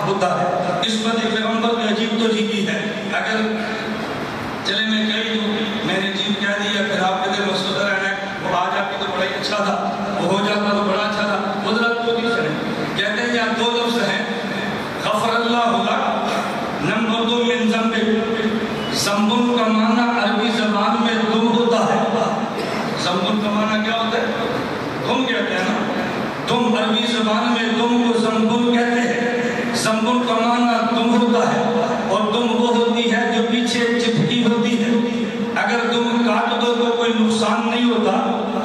ہوتا ہے۔ اس پر ایک پیغمبر نے عجیب توجیہ ہے، اگر چلے میں کہہ دوں، میں نے عجیب کہہ دیا، پھر آپ کہتے مسودہ رہنا ہے، وہ آ جاتی تو بڑا ہی اچھا تھا، وہ ہو جاتا تو بڑا اچھا تھا، وہ ذرا توجیہ کریں۔ کہتے ہیں یہاں دو لفظ ہیں، غفر اللہ لک، نمبر دو من ذنبک۔ ذنب کا معنی عربی زبان میں دم ہوتا ہے۔ ذنب کا معنی کیا ہوتا ہے؟ دم کہتے ہیں نا، دم عربی زبان میں دم کو ذنب کہتے ہیں۔ ذنب کا معنی دم ہوتا ہے، اور دم وہ ہوتی ہے جو پیچھے چپکی ہوتی ہے۔ اگر دم کاٹ دو تو کوئی نقصان نہیں ہوتا،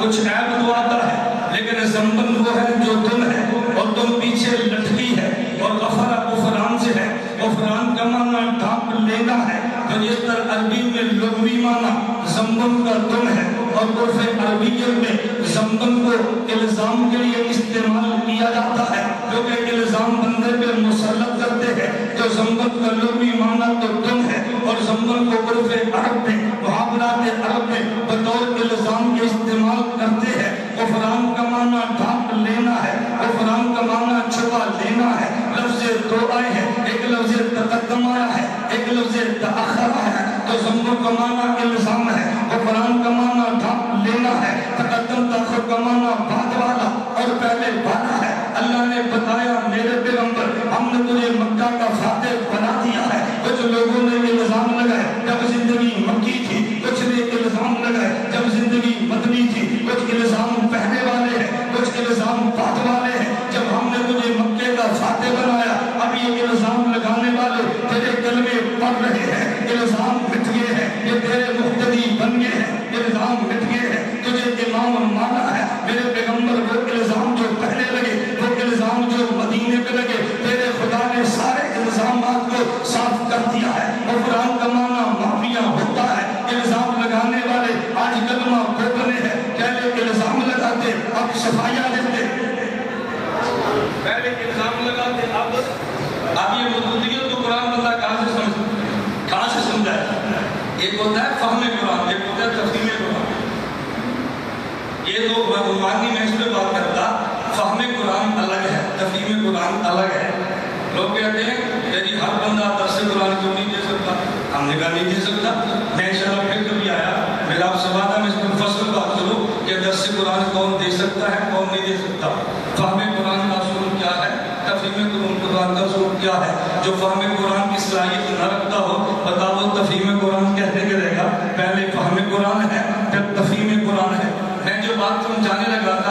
کچھ عیب تو آتا ہے، لیکن ذنب وہ ہے جو دم ہے اور دم پیچھے لٹکی ہے۔ اور غفر غفران سے ہے، غفران کا معنی ڈھانپ لینا ہے، تو جس طرح عربی میں لغوی معنی ذنب کا دم ہے، اور عرف عربیت میں ذنب کو الزام کے لیے استعمال کیا جاتا ہے، کیونکہ الزام بندے پہ مسلط کرتے ہیں، تو ذنب کا لغوی معنی تو دم ہے، اور ذنب کو عرف عرب میں محاورات عرب میں بطور الزام کے استعمال کرتے ہیں۔ غفران کا معنی ڈھانپ لینا ہے، غفران کا معنی چھپا لینا ہے۔ لفظ دو آئے ہیں، ایک لفظ تقدم آیا ہے، ایک لفظ تأخر آیا ہے، تو ذنب کا معنی الزام ہے، غفران کا معنی ڈھانپ لینا ہے، تقدم تأخر کا معنی بعد والا اور پہلے والا ہے۔ اللہ نے بتایا میرے پیغمبر ہم نے تجھے مکہ کا فاتح بنا دیا ہے۔ کچھ لوگوں نے الزام لگائے جب زندگی مکی تھی، کچھ نے الزام لگائے جب زندگی مدنی تھی، کچھ الزام پہلے والے ہیں، کچھ الزام بعد والے ہیں۔ جب ہم نے تجھے مکے کا فاتح بنایا، اب یہ الزام لگانے والے تیرے کلمے پڑھ رہے ہیں، الزام مٹ گئے ہیں، یہ تیرے مقتدی بن گئے ہیں، الزام مٹ گئے ہیں، تجھے امام مانا ہے۔ میرے پیغمبر وہ الزام جو پہلے لگے، وہ الزام جو مدینے پہ لگے، تیرے خدا نے سارے الزامات کو صاف کر دیا ہے۔ غفران کا معنی معافیہ ہوتا ہے۔ الزام لگانے والے آج کلمہ بولنے ہیں، پہلے الزام لگاتے اب صفائیاں دیتے، پہلے الزام لگاتے اب یہ موجودیت کو قرآن بندہ کہاں سے سمجھا ہے؟ ایک ہوتا ہے فہم قرآن، ایک ہوتا ہے تفہیم قرآن۔ یہ دو بہمانی میں اس پہ بات کرتا، فہم قرآن الگ ہے، تفہیم قرآن الگ ہے۔ لوگ کہتے ہیں کہ ہر بندہ درس قرآن کیوں نہیں دے سکتا؟ ہم نے کہا نہیں دے سکتا۔ میں انشاءاللہ پھر کبھی آیا، میرا آپ سے وعدہ میں اس پر فصل بات کروں کہ درس قرآن کون دے سکتا ہے، کون نہیں دے سکتا۔ فہم قرآن کا اصول کیا ہے، تفہیم قرآن کا اصول کیا ہے؟ جو فہم قرآن کی صلاحیت نہ رکھتا ہو بتاؤ تفہیم قرآن کہتے کرے گا؟ پہلے فہم قرآن ہے، پھر تفہیم قرآن ہے۔ میں جو بات سمجھانے لگا تھا